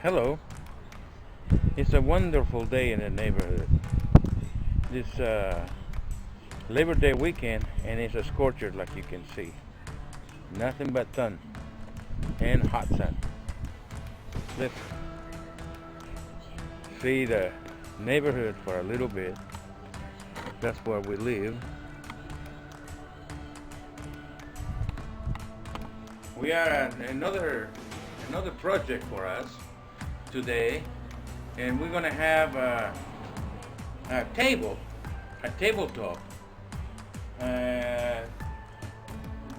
Hello. It's a wonderful day in the neighborhood. This Labor Day weekend, and it's a scorcher like you can see. Nothing but sun and hot sun. Let's see the neighborhood for a little bit. That's where we live. We are another project for us today, and we're gonna have a tabletop.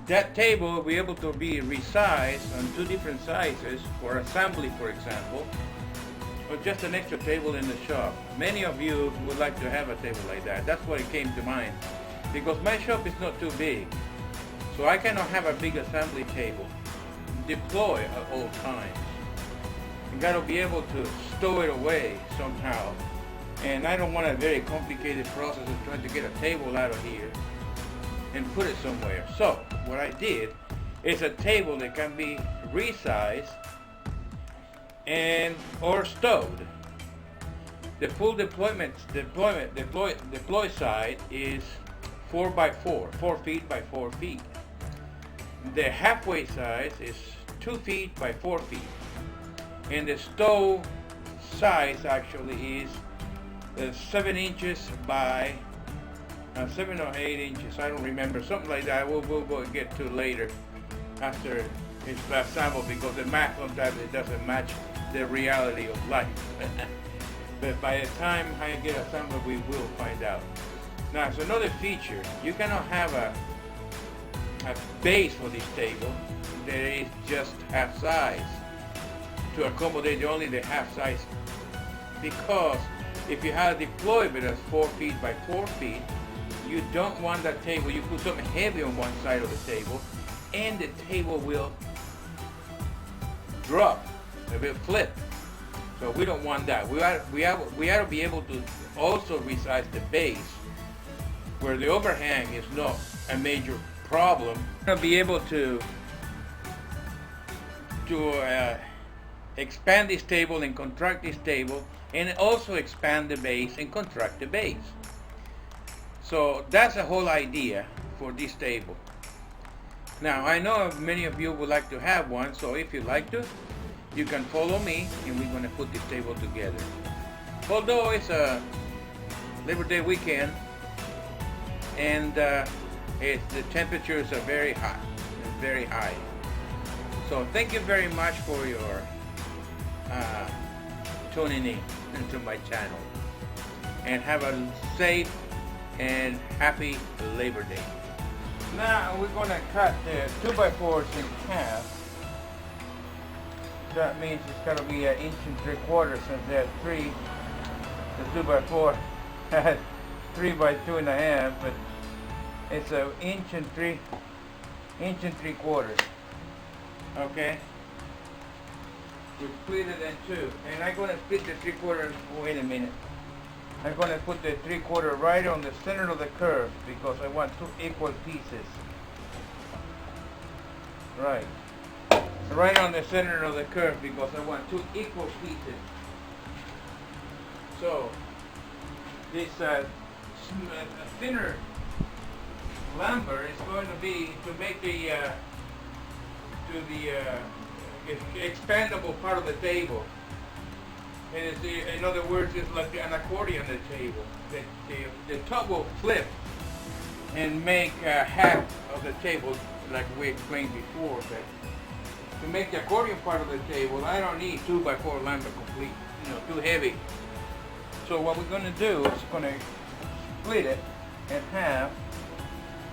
That table will be able to be resized on two different sizes for assembly, for example, or just an extra table in the shop. Many of you would like to have a table like that. That's what it came to mind, because my shop is not too big, so I cannot have a big assembly table deploy at all times. You got to be able to stow it away somehow, and I don't want a very complicated process of trying to get a table out of here and put it somewhere. So what I did is a table that can be resized and or stowed. The full deploy side is 4 by 4 feet by 4 feet. The halfway size is 2 feet by 4 feet, and the stow size actually is 7 inches by 7 or 8 inches. I don't remember, something like that. We'll go get to later after it's assembled, because the math sometimes it doesn't match the reality of life. But by the time I get assembled, we will find out. Now, it's another feature. You cannot have a base for this table that is just half size to accommodate only the half size, because if you have a deployment that's 4 feet by 4 feet, you don't want that table. You put something heavy on one side of the table, and the table will drop, it will flip. So we don't want that. We ought to be able to also resize the base where the overhang is not a major problem. We're going to be able to expand this table and contract this table, and also expand the base and contract the base. So that's the whole idea for this table. Now, I know many of you would like to have one, so if you'd like to, you can follow me, and we're going to put this table together. Although it's a Labor Day weekend, and the temperatures are very hot, very high. So thank you very much for your tuning in into my channel, and have a safe and happy Labor Day. Now we're going to cut the 2x4s in half. That means it's got to be 1 3/4 inches, since there's 3. The 2x4 has 3 by 2.5, but it's 1 3/4 inches. Okay. We split it in two, and I'm going to split the 3/4. Wait a minute. I'm going to put the 3/4 right on the center of the curve, because I want 2 equal pieces. Right on the center of the curve, because I want 2 equal pieces. So this thinner lumber is going to be to make the expandable part of the table. And it's in other words, it's like an accordion the table. The top will flip and make half of the table, like we explained before. But to make the accordion part of the table, I don't need 2x4 lumber complete, too heavy. So what we're going to do is going to split it in half,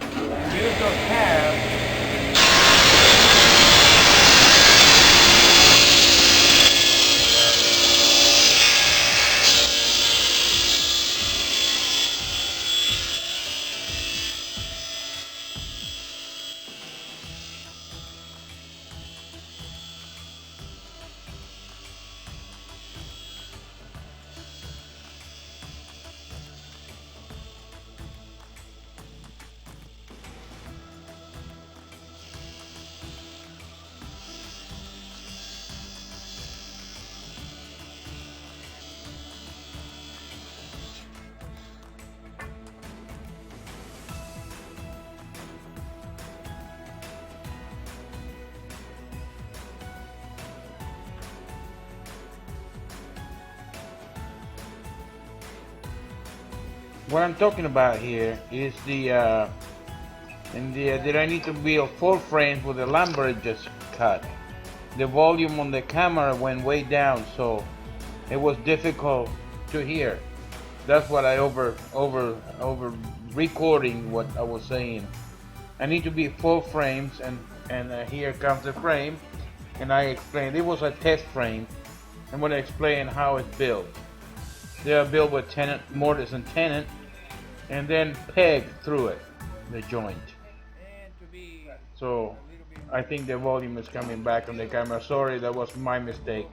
and use those halves what I'm talking about here is that I need to build 4 frames with the lumber just cut. The volume on the camera went way down, so it was difficult to hear. That's what I over recording what I was saying. I need to be 4 frames, and here comes the frame, and I explained it was a test frame. I'm going to explain how it's built. They are built with mortise and tenon, and then peg through it, the joint. So I think the volume is coming back on the camera. Sorry, that was my mistake.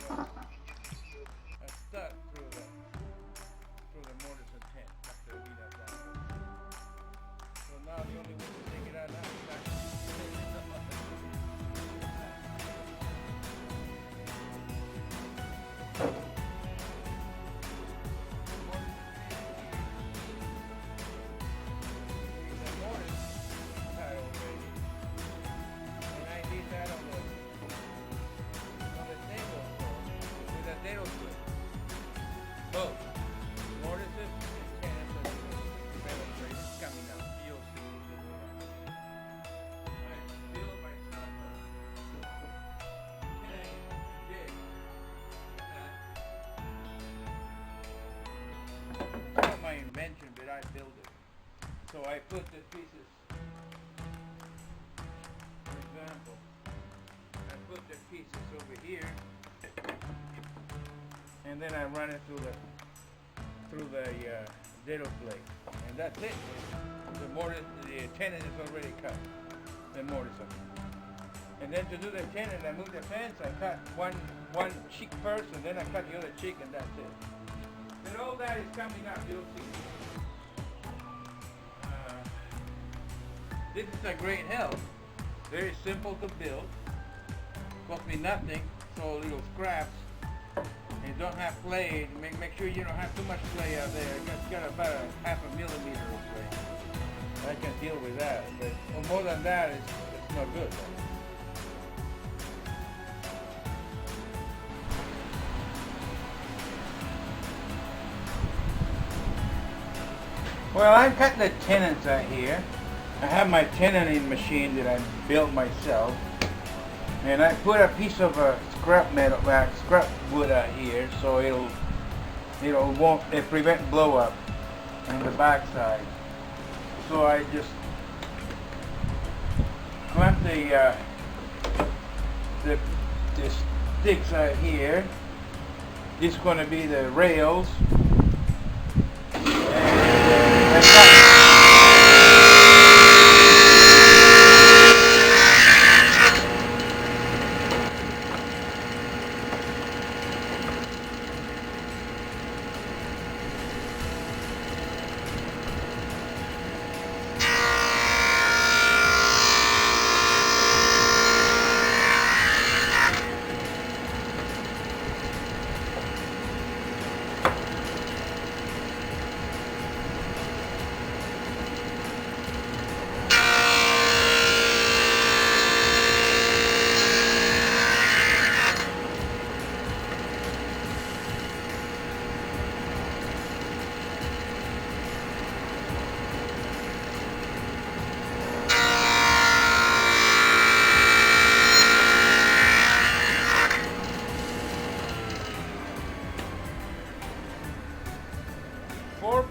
Invention, but I built it. So I put the pieces, for example, I put the pieces over here, and then I run it through the dado blade, and that's it. The mortise, the tenon is already cut. The mortise, and then to do the tenon, I move the fence. I cut one cheek first, and then I cut the other cheek, and that's it. And all that is coming up, you'll see. This is a great help. Very simple to build. Cost me nothing. So little scraps. And don't have play. Make sure you don't have too much play out there. It's got about a 0.5 millimeter of play. I can deal with that. But more than that, it's not good. Well, I've got the tenons out here. I have my tenoning machine that I built myself, and I put a piece of scrap wood out here, so it prevent blow up on the back side. So I just clamp the sticks out here. This is going to be the rails.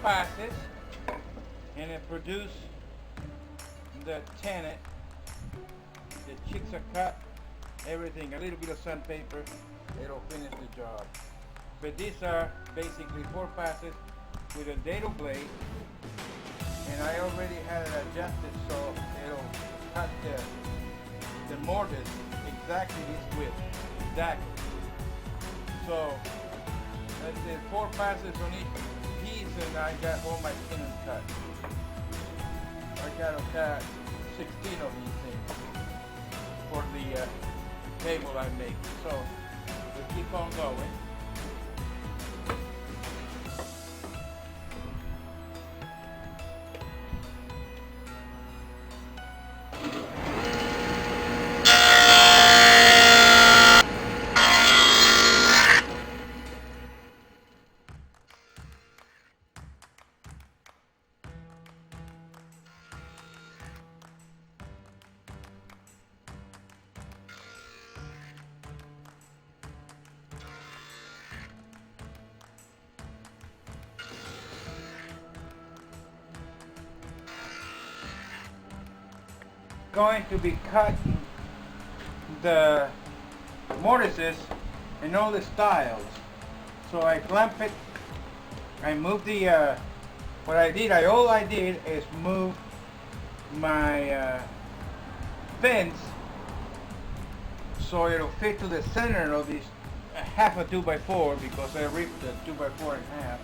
Passes, and it produce the tenon. The chicks are cut, everything, a little bit of sandpaper, it'll finish the job. But these are basically 4 passes with a dado blade, and I already had it adjusted so it'll cut the mortise exactly this width, exactly. So that's it, 4 passes on each piece, and I got all my tenons cut. I got to cut 16 of these things for the table I make. So we'll keep on going. going to be cutting the mortises and all the styles. So I clamp it, I move the, all I did is move my fence so it'll fit to the center of this half a 2x4, because I ripped the 2x4 in half.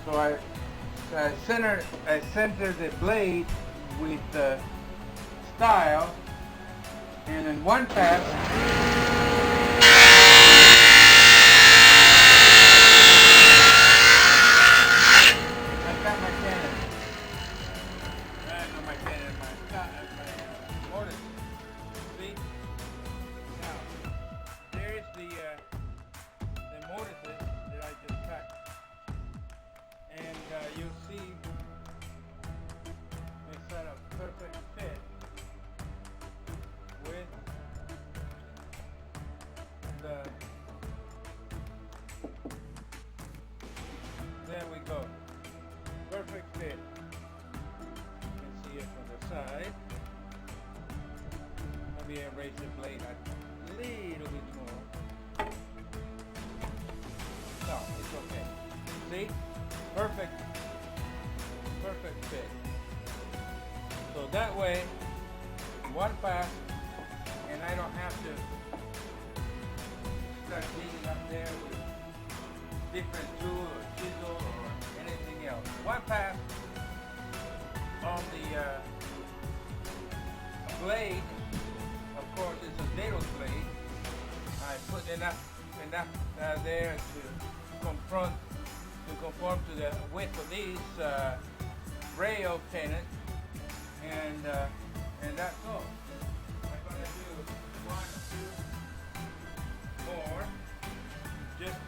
So I center the blade with the style, and in one pass I got my cannon. Not my cannon, my mortise. See? Now, there's the mortises that I just cut. And you'll see it's at a perfect fit with the, there we go, perfect fit. You can see it from the side. Let me erase the blade a little bit more. No, it's okay. See? Perfect fit. So that way, one pass, and I don't have to start cleaning up there with different tool or chisel or anything else. One pass on the blade. Of course, it's a little blade. I put enough there to conform to the width of these rail pennant, and that's all. I'm gonna do one or two more just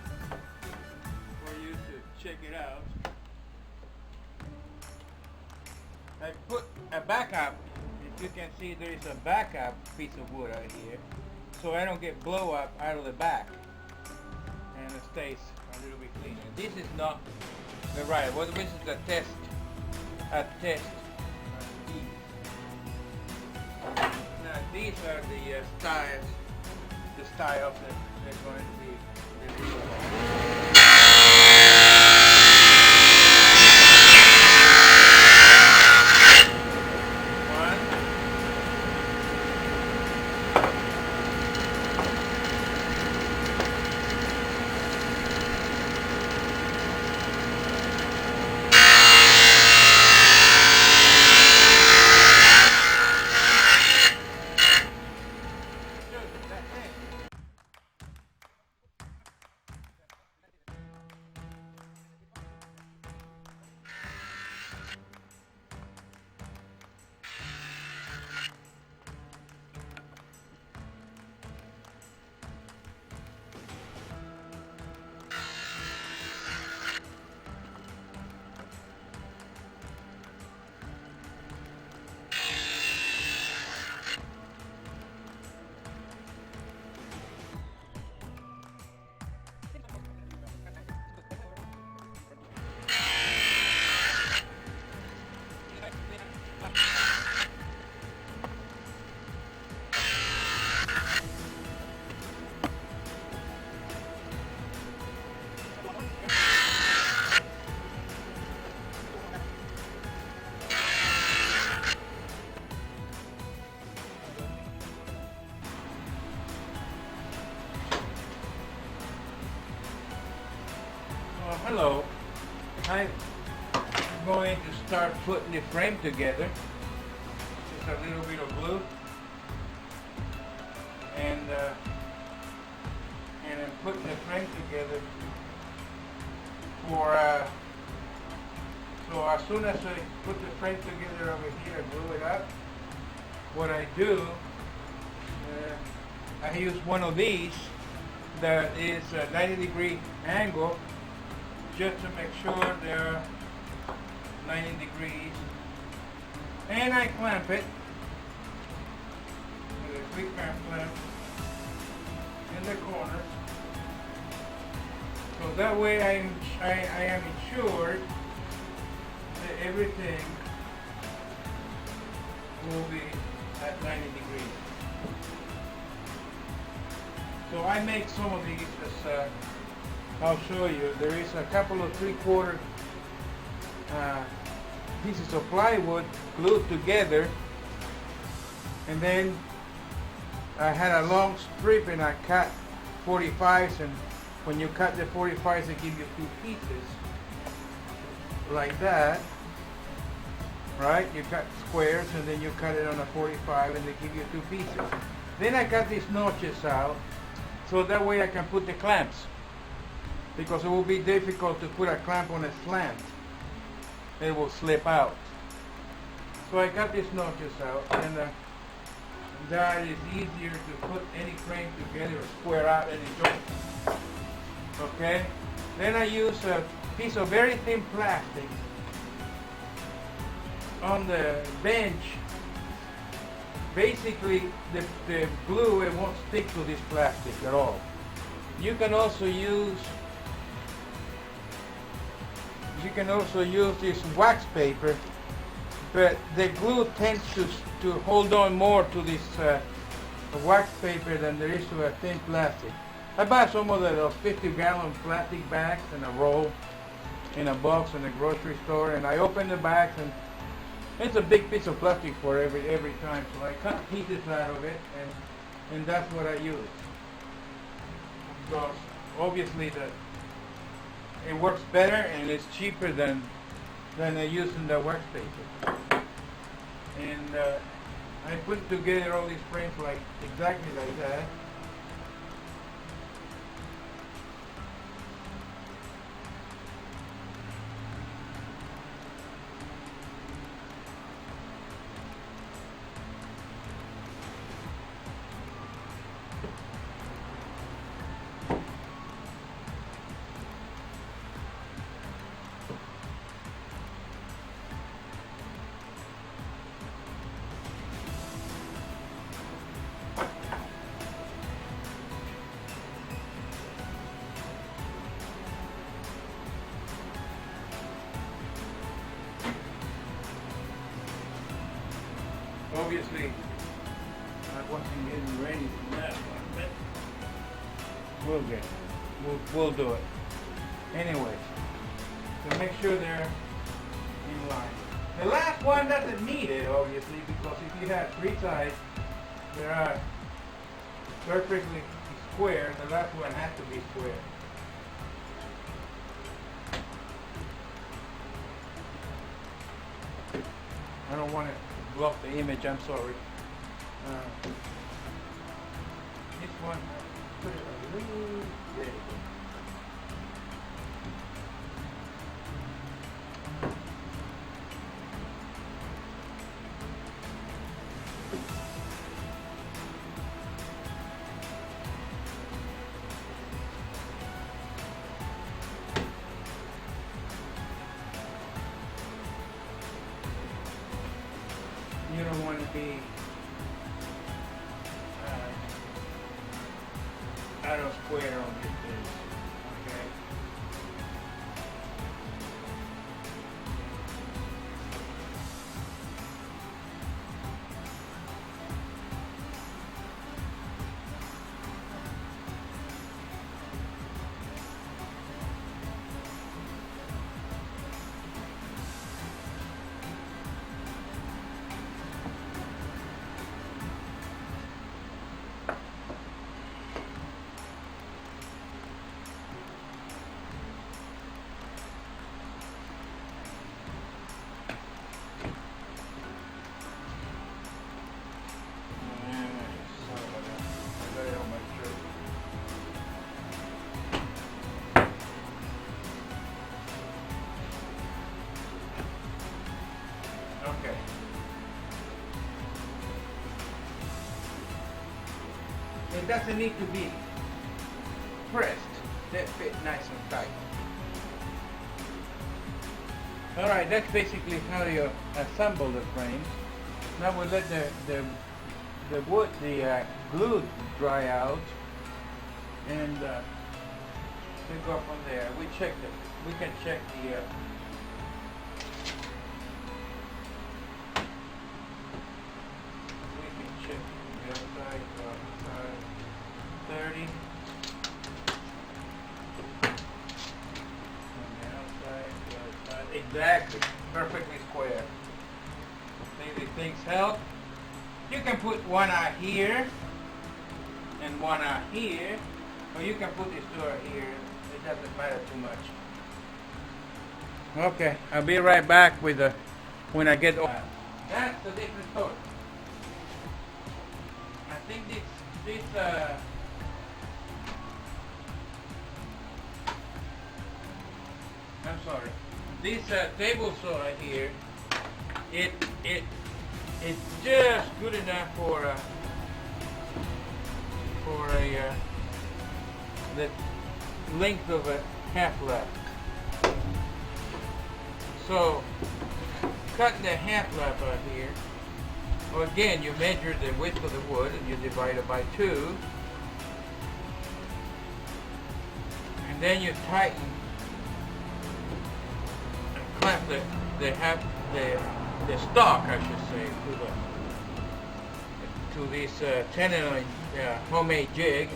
for you to check it out. I put a backup. If you can see, there is a backup piece of wood out here, so I don't get blow up out of the back, and it stays a little bit cleaner. This is not the right. Well, this is a test of these. Now these are the styles that they're going to be released. Hello, I'm going to start putting the frame together. Just a little bit of glue, and I'm putting the frame together for so as soon as I put the frame together over here and glue it up, what I do, I use one of these that is a 90-degree angle, just to make sure they're 90 degrees, and I clamp it with a quick clamp in the corners, so that way I am ensured that everything will be at 90 degrees. So I make some of these as I'll show you. There is a couple of 3/4 pieces of plywood glued together, and then I had a long strip and I cut 45s, and when you cut the 45s they give you 2 pieces like that, right? You cut squares and then you cut it on a 45 and they give you 2 pieces. Then I cut these notches out so that way I can put the clamps, because it will be difficult to put a clamp on a slant. It will slip out. So I cut these notches out, and that is easier to put any frame together or square out any joint. Okay? Then I use a piece of very thin plastic on the bench. Basically, the glue, it won't stick to this plastic at all. You can also use this wax paper, but the glue tends to hold on more to this wax paper than there is to a thin plastic. I buy some of those 50-gallon plastic bags in a roll in a box in a grocery store, and I open the bags, and it's a big piece of plastic for every time. So I cut pieces out of it, and that's what I use. Because obviously it works better and it's cheaper than using the wax paper. And I put together all these frames exactly like that. Obviously, I wasn't getting ready for that one, but we'll do it. Anyways, to make sure they're in line. The last one doesn't need it, obviously, because if you have 3 sides that are perfectly square, the last one has to be square. I don't want to block the image, I'm sorry. This one, put it a little, there you go. You don't want to be out of square on this thing, okay? Okay. It doesn't need to be pressed. That fit nice and tight. Alright, that's basically how you assemble the frames. Now we'll let the wood, the glue dry out, and we go from there. We can check the we can Exactly. Perfectly square. See, these things help. You can put one eye here and one eye here, or you can put these two eye here. It doesn't matter too much. Okay, I'll be right back with the when I get. That's a different story. I think this I'm sorry. This table saw right here, it's just good enough for the length of a half lap. So cutting the half lap out here. Well, again, you measure the width of the wood and you divide it by 2, and then you tighten and clamp the stock, I should say, to this 10-inch homemade jig.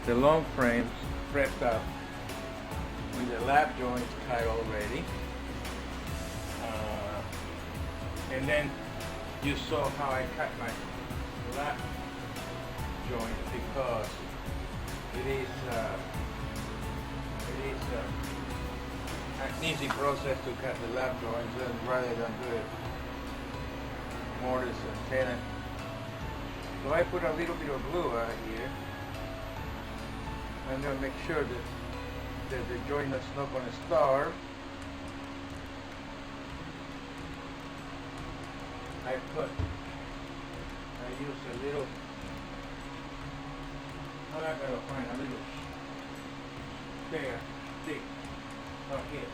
The long frames prepped up with the lap joints cut already, and then you saw how I cut my lap joint because it is an easy process to cut the lap joints rather than do it mortise and tenon. So I put a little bit of glue out here. I'm going to make sure that the joint is not going to starve. I use a little, I got to find a little spare stick out here.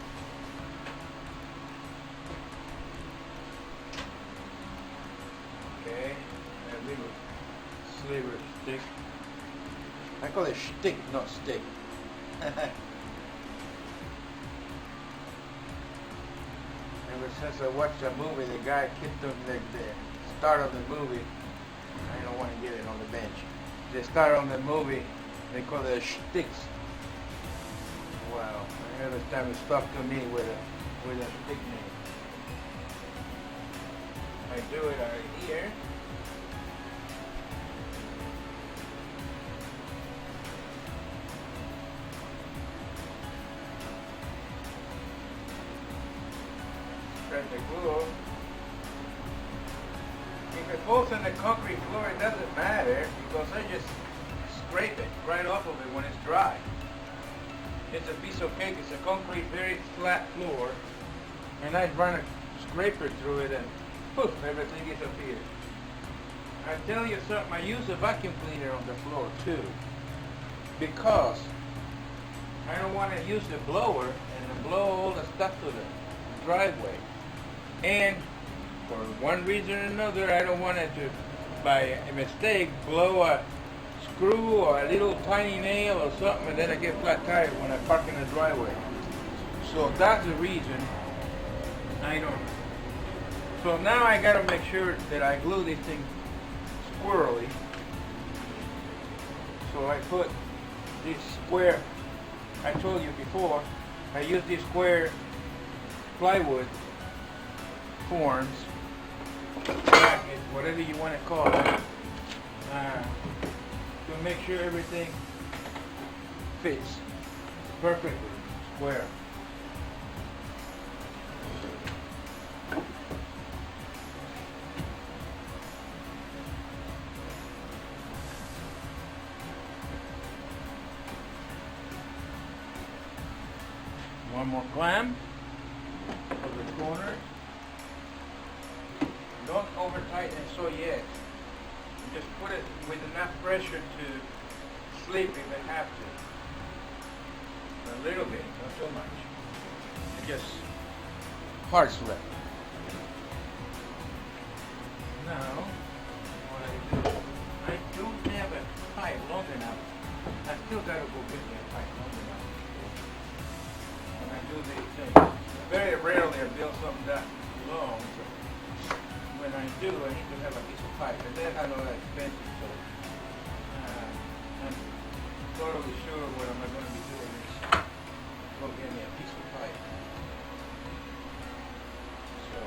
Okay, a little sliver stick. I call it shtick, not stick. Ever since I watched a movie, the guy kicked him the start of the movie. I don't want to get it on the bench. The start of the movie, they call it shticks. Wow, every time it stuck to me with a stick name. I do it right here. Spread the glue. If it falls on the concrete floor, it doesn't matter because I just scrape it right off of it when it's dry. It's a piece of cake. It's a concrete, very flat floor, and I run a scraper through it, and poof, everything disappears. I tell you something. I use a vacuum cleaner on the floor too, because I don't want to use the blower and blow all the stuff to the driveway. And for one reason or another, I don't want it to, by a mistake, blow a screw or a little tiny nail or something, and then I get flat tire when I park in the driveway. So that's the reason I don't. So now I gotta make sure that I glue this thing squirrely. So I put this square, I told you before, I use these square plywood forms, bracket, whatever you want to call it, to make sure everything fits perfectly square. One more clamp for the corner. Don't over tighten it so yet. Just put it with enough pressure to sleep if it have to. A little bit, not so much. Just hard slip. Now, what I don't have a pipe long enough. I still gotta go get me a pipe long enough. When I do these things, very rarely I build something that long. So when I do, I need to have a piece of pipe, and then I know that's expensive. So I'm totally sure what I'm going to be doing is go get me a piece of pipe. So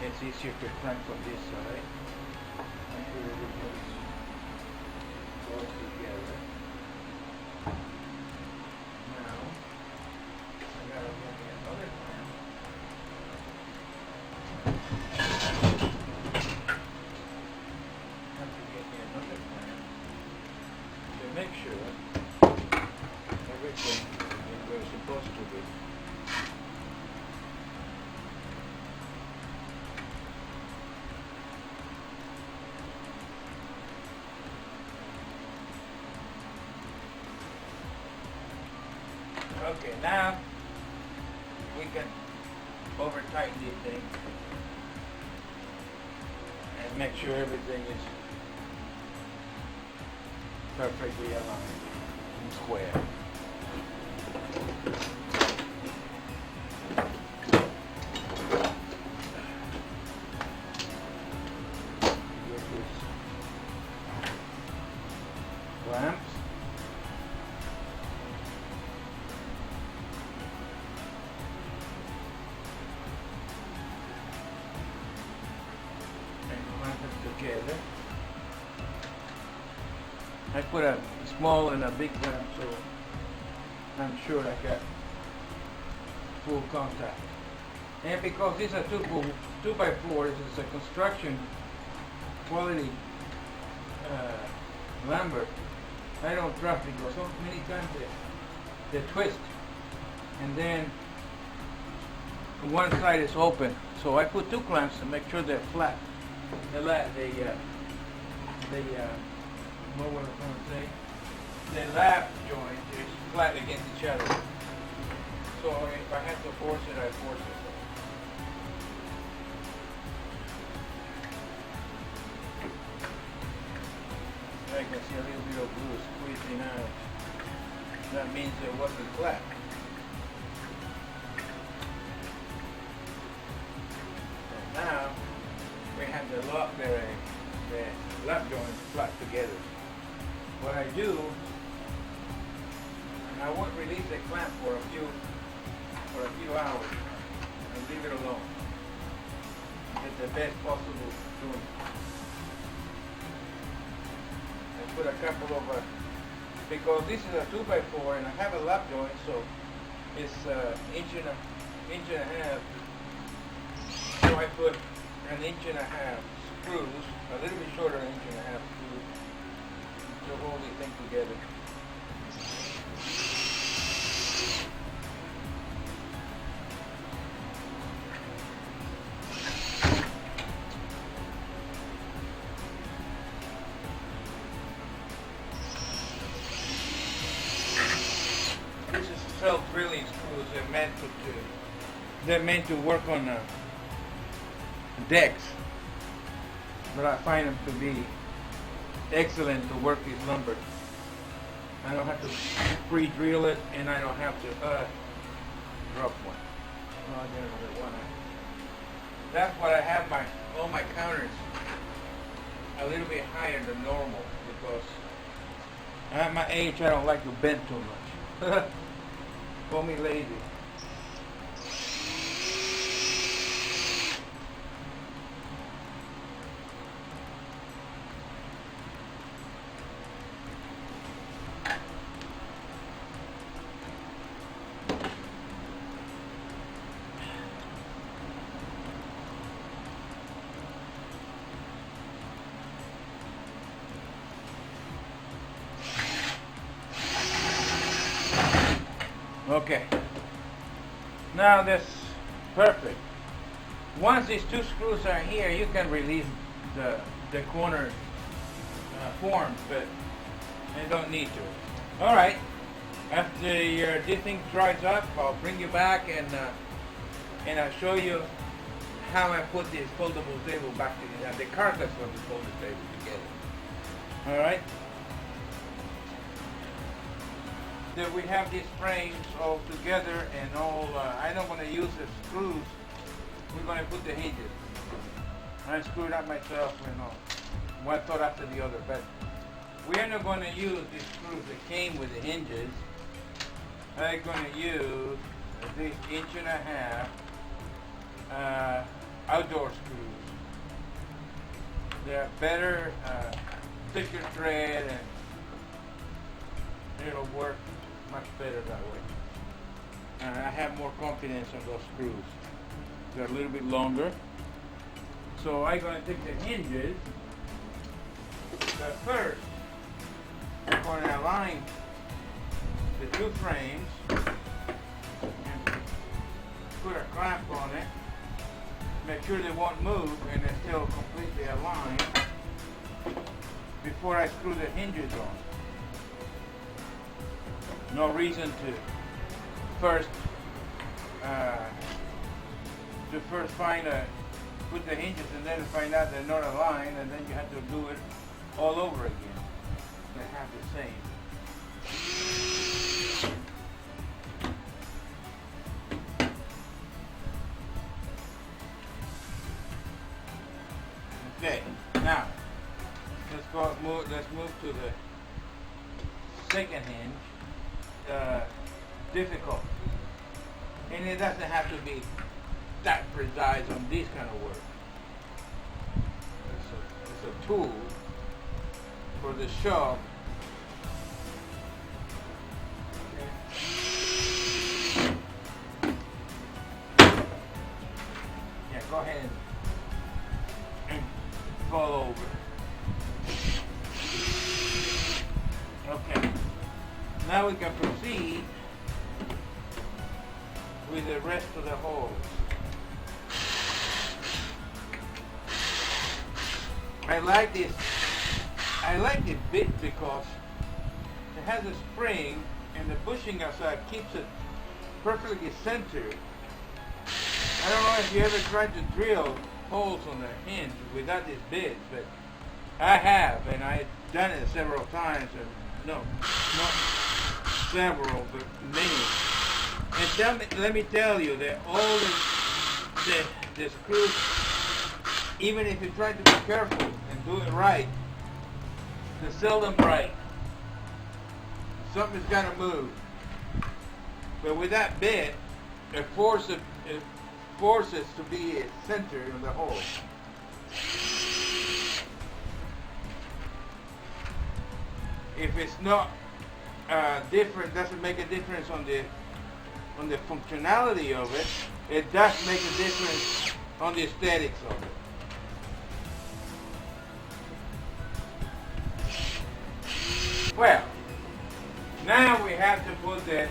it's easier to crank from this side. Make sure everything goes together. Now I gotta get me another clamp. Have to get me another clamp to make sure everything is where it's supposed to be. Okay, now we can over tighten this thing and make sure everything is perfectly aligned and square. Get this clamps. Together. I put a small and a big clamp so I'm sure I got full contact. And because this is a 2x4, this is a construction quality lumber, I don't trust it because so many times they twist and then one side is open. So I put two clamps to make sure they're flat. What was I going to say? The lap joint is flat against each other. So if I have to force it, I force it. I can see a little bit of glue squeezing out. That means it wasn't flat. And now we have the lap joints flat together. What I do, and I won't release the clamp for a few hours and leave it alone. Get the best possible doing. I put a couple of because this is a 2x4 and I have a lap joint, so it's inch and a half. So I put an inch and a half screws, a little bit shorter than an inch and a half screws to hold the thing together. This is self-drilling screws. They're meant to work on decks, but I find them to be excellent to work this lumber. I don't have to pre-drill it, and I don't have to drop one. Oh, I got another one. That's why I have all my counters a little bit higher than normal, because at my age I don't like to bend too much. Call me lazy. Okay, now that's perfect. Once these two screws are here, you can release the corner forms, but you don't need to. All right, after this thing dries up, I'll bring you back and I'll show you how I put this foldable table back together, the carcass of the foldable table together. All right. That we have these frames all together and all, I don't want to use the screws. We're going to put the hinges. I screwed up myself, one thought after the other, but we are not going to use these screws that came with the hinges. I'm going to use this 1.5 inch outdoor screws. They're better, thicker thread, and it'll work much better that way. And I have more confidence on those screws. They're a little bit longer. So I'm going to take the hinges. But first, I'm going to align the two frames and put a clamp on it. Make sure they won't move and they're still completely aligned before I screw the hinges on. No reason to first put the hinges and then find out they're not aligned, and then you have to do it all over again. They have the same. Okay, now let's move to the second hinge. Difficult, and it doesn't have to be that precise on this kind of work. It's a tool for the shop. Yeah, go ahead and fall over. Okay. Now we can proceed with the rest of the holes. I like this bit because it has a spring and the bushing outside keeps it perfectly centered. I don't know if you ever tried to drill holes on the hinge without this bit, but I have, and I've done it several times, and not several, but many. And let me tell you that all the screws, even if you try to be careful and do it right, they're seldom right. Something's got to move. But with that bit, it forces to be centered in the hole. If it's not different, doesn't make a difference on the functionality of it. It does make a difference on the aesthetics of it. Well, now we have to put the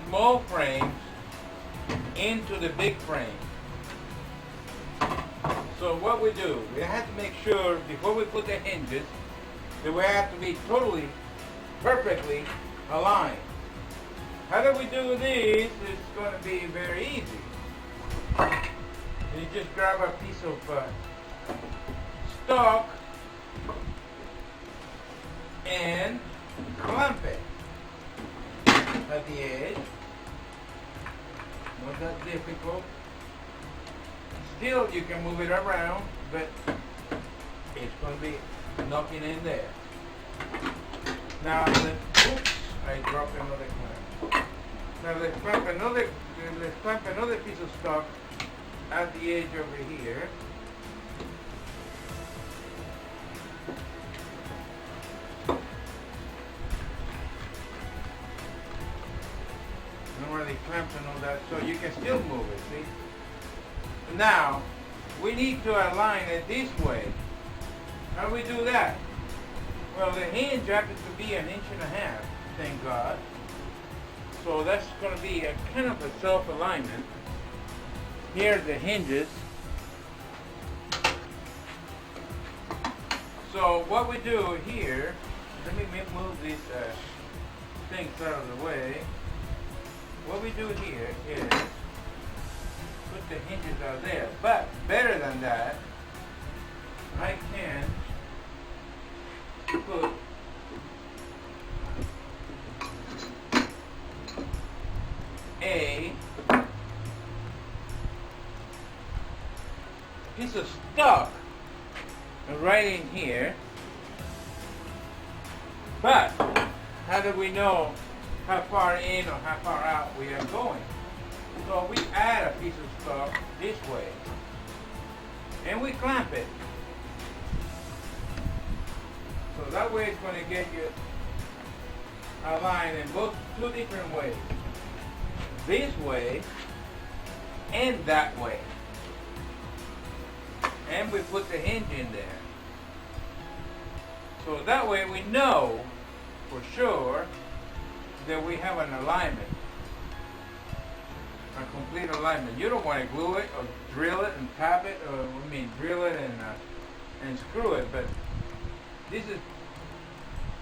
small frames into the big frame. So what we do, we have to make sure before we put the hinges that we have to be totally, perfectly aligned. How do we do this? It's going to be very easy. You just grab a piece of stock and clamp it at the edge. Not that difficult. Still, you can move it around, but it's going to be knocking in there. Now, oops, I dropped another clamp. Now let's clamp another piece of stock at the edge over here. Normally clamps and all that, so you can still move it, see? Now, we need to align it this way. How do we do that? Well, the hinge happens to be 1.5 inches, thank God. So that's going to be a kind of a self-alignment. Here are the hinges. So what we do here, let me move these things out of the way. What we do here is put the hinges out there. But better than that, I can put a piece of stock right in here. But how do we know how far in or how far out we are going? So we add a piece of stock this way and we clamp it. So that way it's going to get you aligned in both two different ways. This way and that way. And we put the hinge in there. So that way we know for sure that we have an alignment. A complete alignment. You don't want to glue it or drill it and tap it, or drill it and screw it, but this is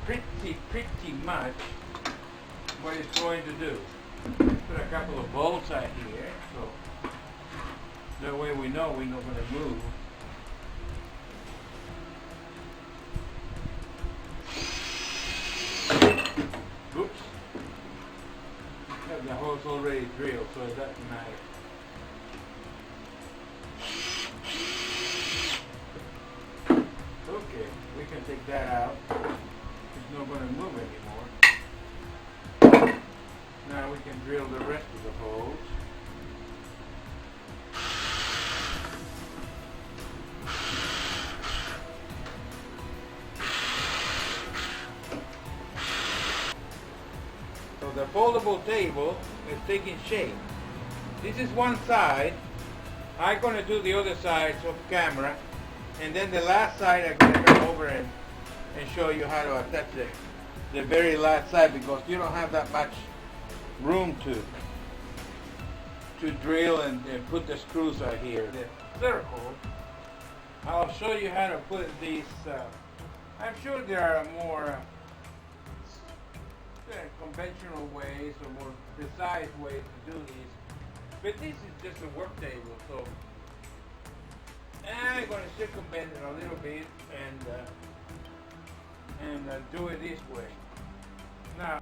pretty much what it's going to do. Put a couple of bolts out here, so that way we know we're not going to move. Oops. The hole's already drilled, so it doesn't matter. Okay, we can take that out. It's not going to move anymore. Now we can drill the rest of the holes. So the foldable table is taking shape. This is one side. I'm going to do the other side off camera. And then the last side I'm going to come over and show you how to attach the very last side, because you don't have that much room to drill and put the screws out here. The circle, I'll show you how to put these. I'm sure there are more conventional ways or more precise ways to do these, but this is just a work table, so I'm going to circumvent it a little bit and do it this way. Now,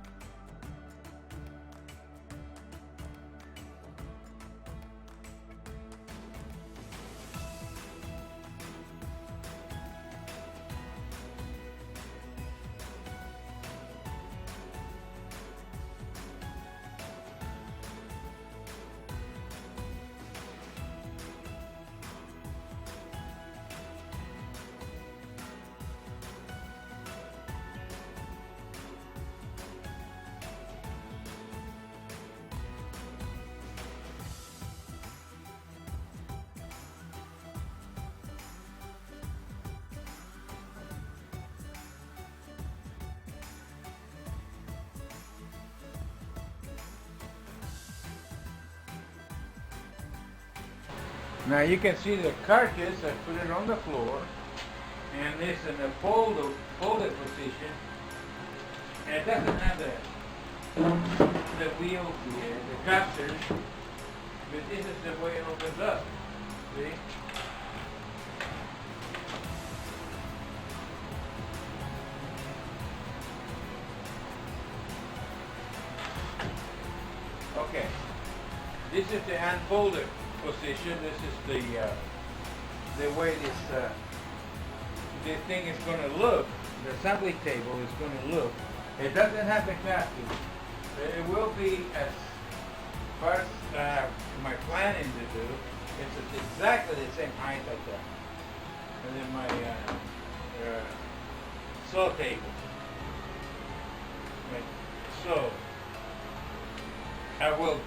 Now you can see the carcass. I put it on the floor, and it's in a folded position, and it doesn't have the wheels here, the casters, but this is the way it opens up. See? is the unfolded position. This is the way this thing is going to look. The assembly table is going to look. It doesn't have the casters. It will be as far as my planning to do. It's exactly the same height like that. And then my saw table. Right. So I will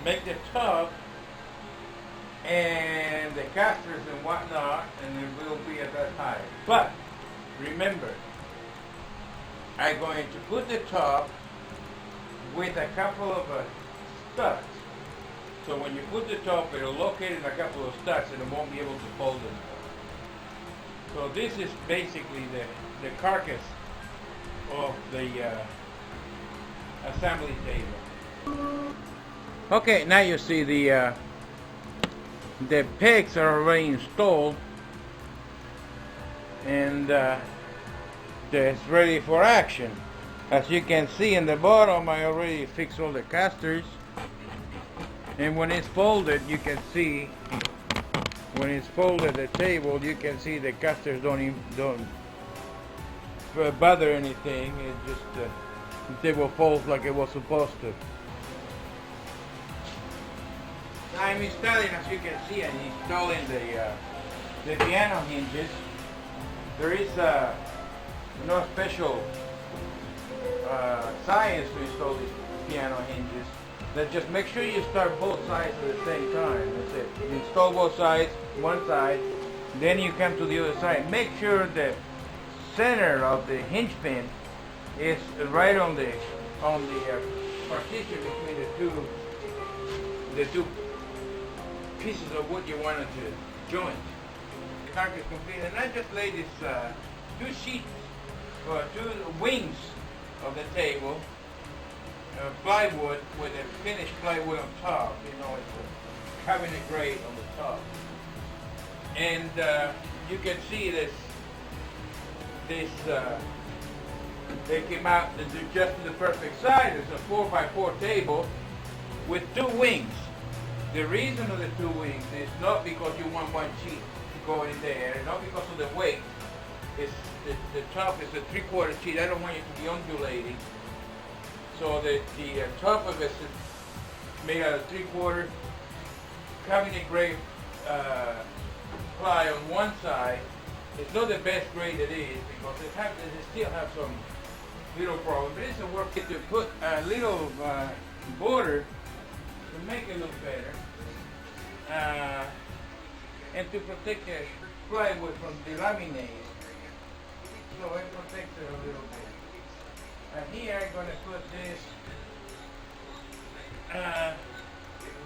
make the top and the casters and whatnot, and it will be at that height. But remember, I'm going to put the top with a couple of studs. So when you put the top, it'll locate in a couple of studs and it won't be able to fold it. So this is basically the carcass of the assembly table. Okay, now you see the pegs are already installed, and it's ready for action. As you can see in the bottom, I already fixed all the casters, and when it's folded, you can see when it's folded the table, you can see the casters don't bother anything. It just the table folds like it was supposed to. I'm installing, as you can see, I'm installing the piano hinges. There is no special science to install these piano hinges. Then just make sure you start both sides at the same time. That's it. You install both sides, one side, then you come to the other side. Make sure the center of the hinge pin is right on the partition between the two pieces of wood you wanted to joint. The carcass complete, and I just laid this two sheets or two wings of the table, plywood with a finished plywood on top. You know, it's a cabinet grade on the top, and you can see this. They came out just the perfect size. It's a 4x4 table with two wings. The reason of the two wings is not because you want one sheet to go in there, not because of the weight. It's the top is a 3/4 sheet. I don't want it to be undulating. So the top of it is made out of 3/4 cabinet grade ply on one side. It's not the best grade it is because it still have some little problem. But it's a work to put a little border to make it look better, and to protect the plywood from delaminating. So it protects it a little bit. And here I'm going to put this,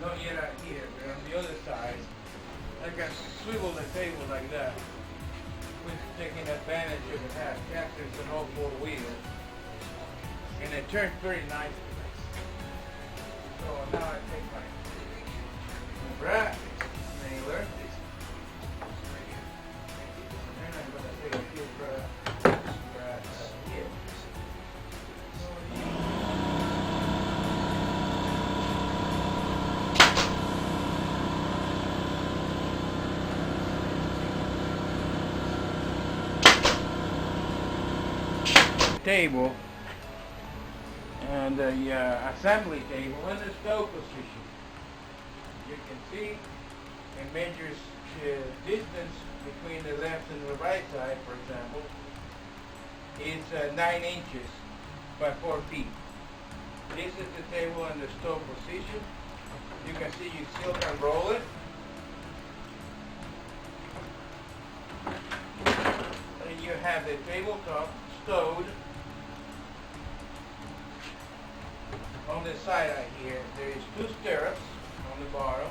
not yet out here, but on the other side. I can swivel the table like that, with taking advantage of the half casters and all four wheels. And it turns very nicely. So now I take my brass nailer, and I'm going to take a few brass here. Table and the assembly table in the stow position. You can see it measures the distance between the left and the right side, for example, is 9 inches by 4 feet. This is the table in the stow position. You can see you still can roll it. And you have the tabletop stowed. On the side right here, there is 2 stirrups on the bottom,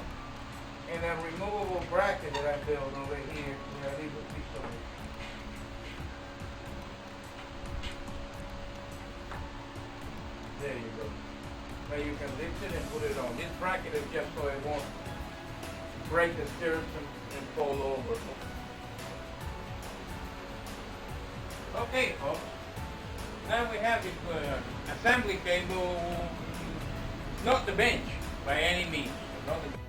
and a removable bracket that I built over here. I leave a piece of it. There you go. Now you can lift it and put it on. This bracket is just so it won't break the stirrups and fall over. Okay, folks. Now we have this assembly table. Not the bench, by any means. As long as